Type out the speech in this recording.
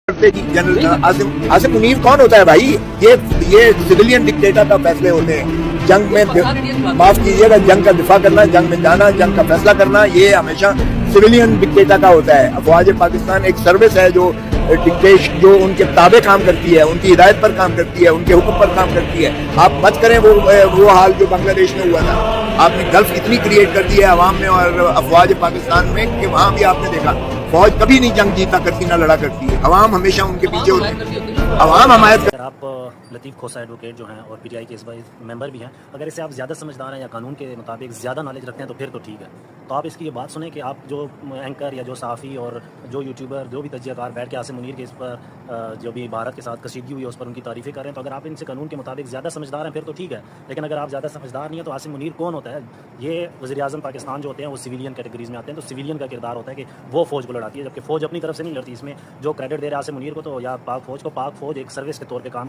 करते जी जनरल आसिम आसिम मुनीर कौन होता है भाई? ये सिविलियन डिक्टेटर का फैसले होते हैं। जंग में माफ कीजिएगा, जंग का दिफा करना, जंग में जाना, जंग का फैसला करना, ये हमेशा सिविलियन डिक्टेटर का होता है। अफवाज पाकिस्तान एक सर्विस है जो जो उनके ताबे काम करती है, उनकी हिदायत पर काम करती है, उनके हुक्म पर काम करती है। आप मत करें वो हाल जो बांग्लादेश में हुआ था। आपने गल्फ इतनी क्रिएट कर दी है अवाम में और अफवाज पाकिस्तान में कि वहां भी आपने देखा फौज कभी नहीं जंग जीता करती, ना लड़ा करती है। अवाम हमेशा उनके पीछे होती है, अवाम हमायत। आप लतीफ़ खोसा एडवोकेट जो हैं और पीटीआई के इस बार मेंबर भी हैं, अगर इससे आप ज़्यादा समझदार हैं या कानून के मुताबिक ज़्यादा नॉलेज रखते हैं तो फिर तो ठीक है। तो आप इसकी ये बात सुने कि आप जो एंकर या जो सहाफ़ी और जो यूट्यूबर जो भी तजज़ियाकार बैठ के आसिम मुनीर के इस पर जो भी भारत के साथ कशीदगी हुई है उस पर उनकी तारीफ़ें कर रहे हैं, तो अगर आप इनसे कानून के मुताबिक ज़्यादा समझदार हैं फिर तो ठीक है। लेकिन अगर आप ज़्यादा समझदार नहीं है तो आसिम मुनीर कौन होता है? ये वज़ीर-ए-आज़म पाकिस्तान जो होते हैं वो सिविलियन कैटेगरीज़ में आते हैं, तो सिविलियन का किरदार होता है कि वो फ़ौज को लड़ाती है, जबकि फ़ौज अपनी तरफ से नहीं लड़ती। इसमें जो क्रेडिट दे रहे हैं आसिम मुनीर को, तो या पाक फ़ौज को, पाक फ़ौज एक सर्विस के तौर पर काम